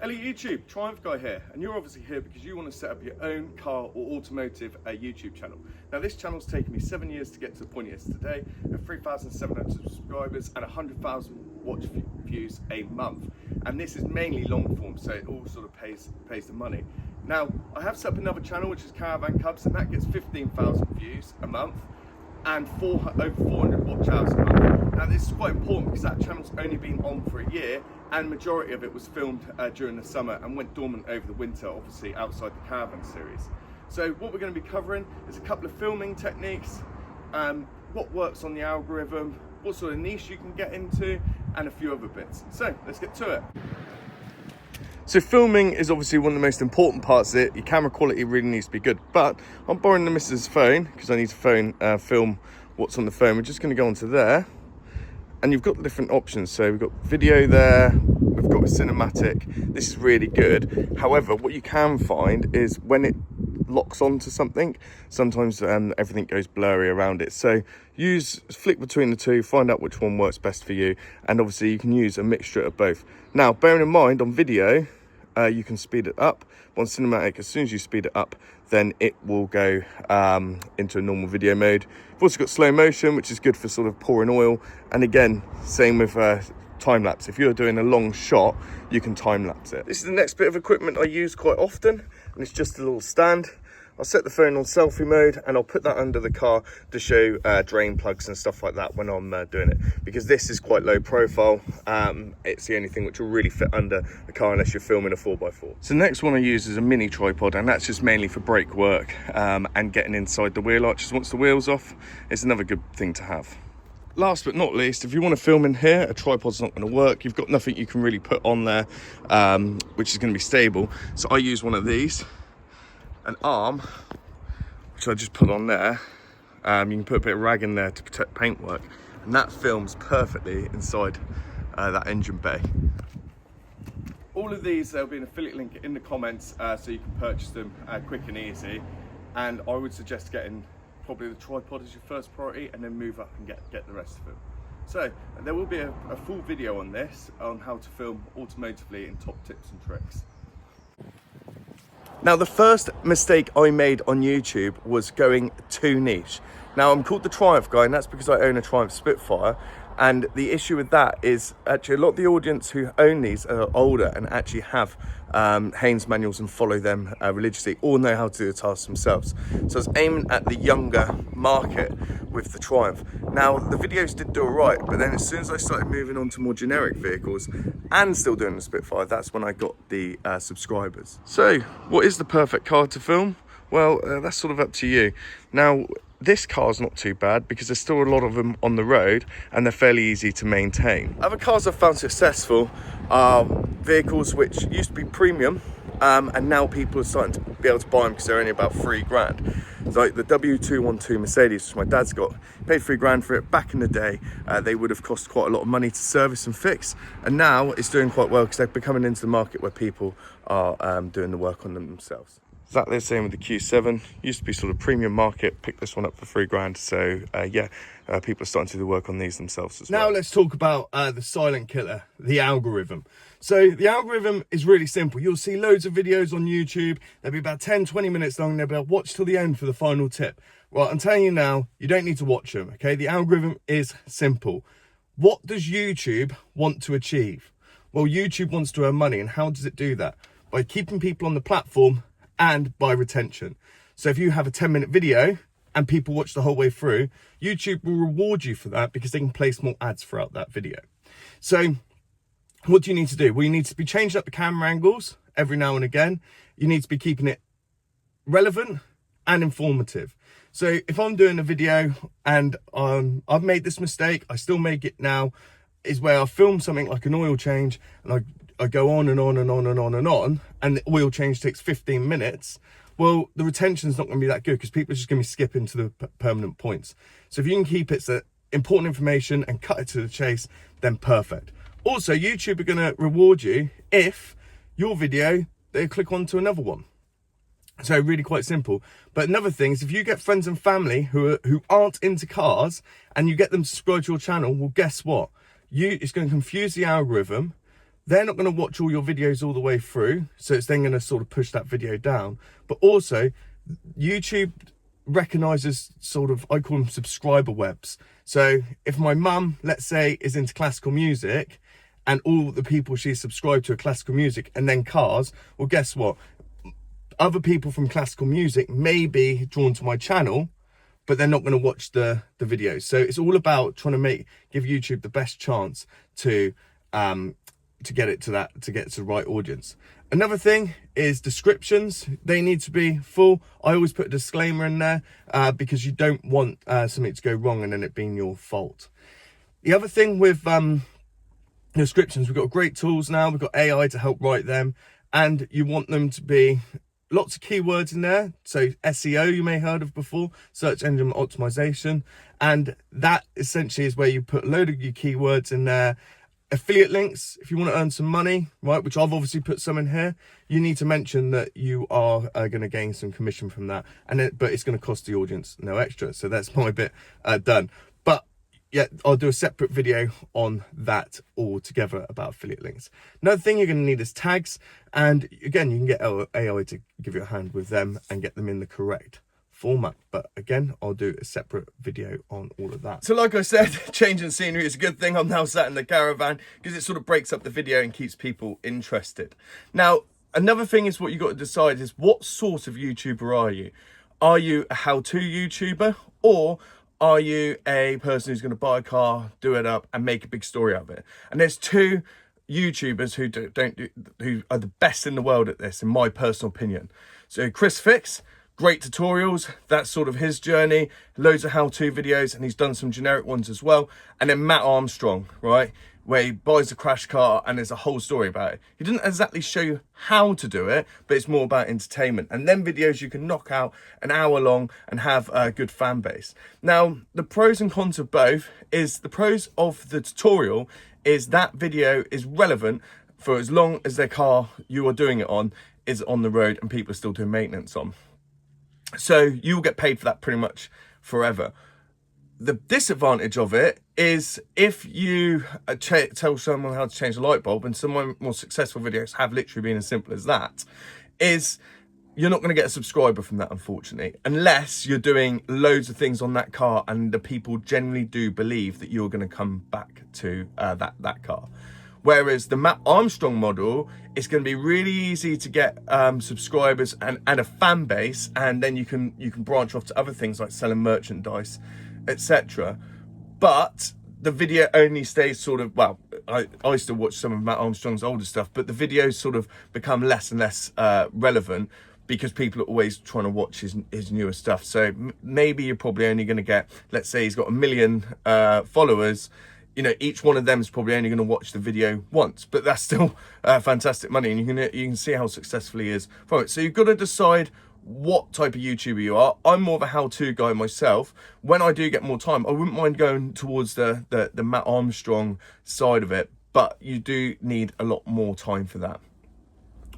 Hello YouTube, Triumph Guy here, and you're obviously here because you want to set up your own car or automotive YouTube channel. Now this channel's taken me 7 years to get to the point it is today, at 3,700 subscribers and 100,000 watch views a month. And this is mainly long form, so it all sort of pays the money. Now I have set up another channel which is Caravan Cubs, and that gets 15,000 views a month and over 400 watch hours a month. Now this is quite important because that channel's only been on for a year, and majority of it was filmed during the summer and went dormant over the winter, obviously outside the Caravan series. So what we're going to be covering is a couple of filming techniques, what works on the algorithm, what sort of niche you can get into, and a few other bits. So let's get to it. So filming is obviously one of the most important parts of it. Your camera quality really needs to be good, but I'm borrowing the missus' phone because I need to film what's on the phone. We're just going to go onto there, and you've got different options. So we've got video there, we've got a cinematic. This is really good. However, what you can find is when it locks onto something, sometimes everything goes blurry around it. So flick between the two, find out which one works best for you, and obviously you can use a mixture of both. Now bearing in mind, on video you can speed it up, but on cinematic, as soon as you speed it up, then it will go into a normal video mode. You've also got slow motion, which is good for sort of pouring oil, and again, same with time lapse. If you're doing a long shot, you can time lapse it. This is the next bit of equipment I use quite often, and it's just a little stand. I'll set the phone on selfie mode, and I'll put that under the car to show drain plugs and stuff like that when I'm doing it, because this is quite low profile. It's the only thing which will really fit under the car unless you're filming a 4x4. So the next one I use is a mini tripod, and that's just mainly for brake work and getting inside the wheel arches once the wheel's off. It's another good thing to have. Last but not least, if you want to film in here, a tripod's not going to work. You've got nothing you can really put on there which is going to be stable. So I use one of these, an arm, which I just put on there. You can put a bit of rag in there to protect paintwork, and that films perfectly inside that engine bay. All of these, there'll be an affiliate link in the comments so you can purchase them quick and easy. And I would suggest getting probably the tripod as your first priority, and then move up and get the rest of them. So there will be a full video on this, on how to film automotively and top tips and tricks. Now the first mistake I made on YouTube was going too niche. Now I'm called the Triumph Guy, and that's because I own a Triumph Spitfire. And the issue with that is actually a lot of the audience who own these are older and actually have Haynes manuals and follow them religiously, or know how to do the tasks themselves. So I was aiming at the younger market with the Triumph. Now the videos did do alright, but then as soon as I started moving on to more generic vehicles and still doing the Spitfire, that's when I got the subscribers. So what is the perfect car to film? Well, that's sort of up to you. Now, this car's not too bad because there's still a lot of them on the road and they're fairly easy to maintain. Other cars I've found successful are vehicles which used to be premium and now people are starting to be able to buy them because they're only about £3,000. Like the W212 Mercedes, which my dad's got, paid £3,000 for it. Back in the day, they would have cost quite a lot of money to service and fix, and now it's doing quite well because they're becoming into the market where people are doing the work on them themselves. Exactly the same with the Q7. Used to be sort of premium market, picked this one up for £3,000. So people are starting to do the work on these themselves as well. Now let's talk about the silent killer, the algorithm. So the algorithm is really simple. You'll see loads of videos on YouTube. They'll be about 10-20 minutes long. They'll be able to watch till the end for the final tip. Well, I'm telling you now, you don't need to watch them, okay? The algorithm is simple. What does YouTube want to achieve? Well, YouTube wants to earn money, and how does it do that? By keeping people on the platform and by retention. So if you have a 10-minute video and people watch the whole way through, YouTube will reward you for that because they can place more ads throughout that video. So what do you need to do? Well, you need to be changing up the camera angles every now and again. You need to be keeping it relevant and informative. So if I'm doing a video and I've made this mistake, I still make it now, is where I film something like an oil change and I go on and on and on and on and on, and the oil change takes 15 minutes, well, the retention's not going to be that good because people are just going to be skipping to the permanent points. So if you can keep it important information and cut it to the chase, then perfect. Also, YouTube are going to reward you if your video, they click on to another one. So really quite simple. But another thing is, if you get friends and family who aren't into cars and you get them to subscribe to your channel, well, guess what? It's going to confuse the algorithm. they're not going to watch all your videos all the way through, so it's then going to sort of push that video down. But also, YouTube recognizes sort of, I call them subscriber webs. So if my mum, let's say, is into classical music, and all the people she's subscribed to are classical music and then cars, well, guess what? Other people from classical music may be drawn to my channel, but they're not going to watch the videos. So it's all about trying to give YouTube the best chance to get it to the right audience. Another thing is descriptions. They need to be full. I always put a disclaimer in there because you don't want something to go wrong and then it being your fault. The other thing with descriptions, we've got great tools now. We've got AI to help write them, and you want them to be lots of keywords in there. So SEO, you may have heard of before, search engine optimization, and that essentially is where you put a load of your keywords in there. Affiliate links, if you want to earn some money, right, which I've obviously put some in here, you need to mention that you are going to gain some commission from that, but it's going to cost the audience no extra. So that's my bit done. But yeah, I'll do a separate video on that altogether about affiliate links. Another thing you're going to need is tags. And again, you can get AI to give you a hand with them and get them in the correct format. But again, I'll do a separate video on all of that. So like I said, changing scenery is a good thing. I'm now sat in the caravan because it sort of breaks up the video and keeps people interested. Now, another thing is what you got to decide is what sort of YouTuber are you? Are you a how-to YouTuber, or are you a person who's going to buy a car, do it up, and make a big story out of it? And there's two YouTubers who are the best in the world at this, in my personal opinion. So Chris Fix, great tutorials. That's sort of his journey. Loads of how-to videos, and he's done some generic ones as well. And then Matt Armstrong, right, where he buys a crash car and there's a whole story about it. He doesn't exactly show you how to do it, but it's more about entertainment. And then videos you can knock out an hour long and have a good fan base. Now, the pros and cons of both is the pros of the tutorial is that video is relevant for as long as their car you are doing it on is on the road and people are still doing maintenance on. So you will get paid for that pretty much forever. The disadvantage of it is if you tell someone how to change a light bulb, and some of my more successful videos have literally been as simple as that, is you're not going to get a subscriber from that, unfortunately, unless you're doing loads of things on that car and the people generally do believe that you're going to come back to that car. Whereas the Matt Armstrong model, it's going to be really easy to get subscribers and a fan base, and then you can branch off to other things like selling merchandise, etc. But the video only stays sort of, well, I still watch some of Matt Armstrong's older stuff, but the videos sort of become less and less relevant because people are always trying to watch his newer stuff. So maybe you're probably only going to get, let's say he's got 1 million followers, you know, each one of them is probably only going to watch the video once, but that's still fantastic money, and you can see how successful he is from it. So you've got to decide what type of YouTuber you are. I'm more of a how-to guy myself. When I do get more time, I wouldn't mind going towards the Matt Armstrong side of it, but you do need a lot more time for that.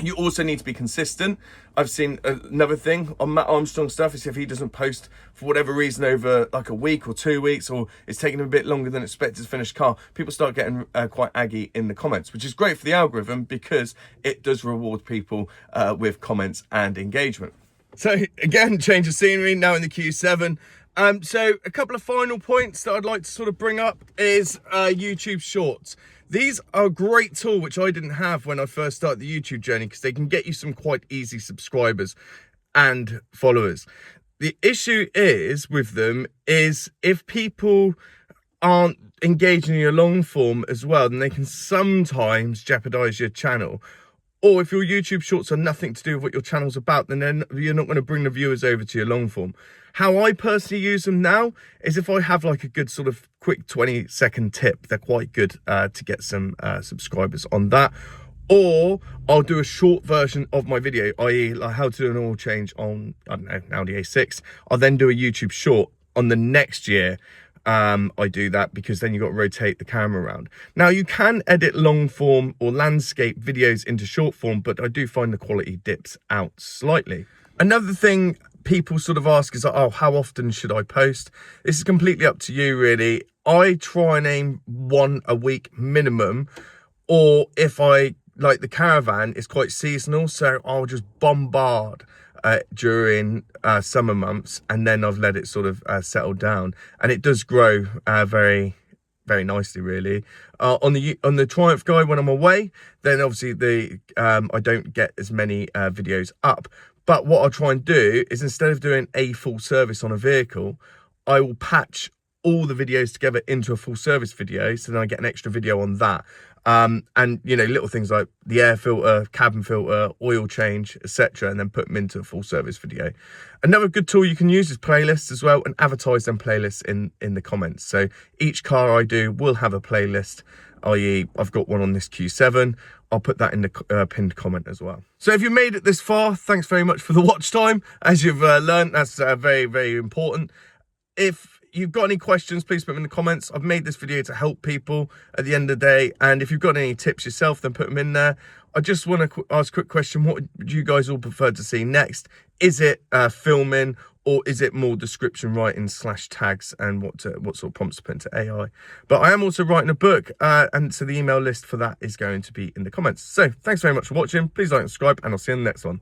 You also need to be consistent. I've seen another thing on Matt Armstrong stuff is if he doesn't post for whatever reason over like a week or 2 weeks, or it's taking him a bit longer than expected to finish a car, people start getting quite aggy in the comments, which is great for the algorithm because it does reward people with comments and engagement. So again, change of scenery now in the Q7. So a couple of final points that I'd like to sort of bring up is YouTube Shorts. These are a great tool, which I didn't have when I first started the YouTube journey, because they can get you some quite easy subscribers and followers. The issue is with them is if people aren't engaging in your long form as well, then they can sometimes jeopardize your channel. Or if your YouTube Shorts are nothing to do with what your channel's about, then you're not going to bring the viewers over to your long form. How I personally use them now is if I have like a good sort of quick 20-second tip, they're quite good to get some subscribers on that. Or I'll do a short version of my video, i.e. like how to do an oil change on, I don't know, Audi A6. I'll then do a YouTube Short on the next year. I do that because then you've got to rotate the camera around. Now you can edit long form or landscape videos into short form, but I do find the quality dips out slightly. Another thing people sort of ask is, oh, how often should I post? This is completely up to you, really. I try and aim 1 a week minimum, or if I, like the caravan is quite seasonal, so I'll just bombard during summer months, and then I've let it sort of settle down, and it does grow very nicely, really. On the Triumph Guide, when I'm away, then obviously I don't get as many videos up. But what I'll try and do is, instead of doing a full service on a vehicle, I will patch all the videos together into a full service video, so then I get an extra video on that. And you know, little things like the air filter, cabin filter, oil change, etc., and then put them into a full service video. Another good tool you can use is playlists as well, and advertise them playlists in the comments. So each car I do will have a playlist, i.e. I've got one on this Q7. I'll put that in the pinned comment as well. So if you made it this far, thanks very much for the watch time. As you've learned, that's very important. If you've got any questions, please put them in the comments. I've made this video to help people at the end of the day, and if you've got any tips yourself, then put them in there. I just want to ask a quick question. What would you guys all prefer to see next? Is it filming, or is it more description writing / tags, and what sort of prompts to put into AI? But I am also writing a book, and so the email list for that is going to be in the comments. So thanks very much for watching. Please like and subscribe, and I'll see you in the next one.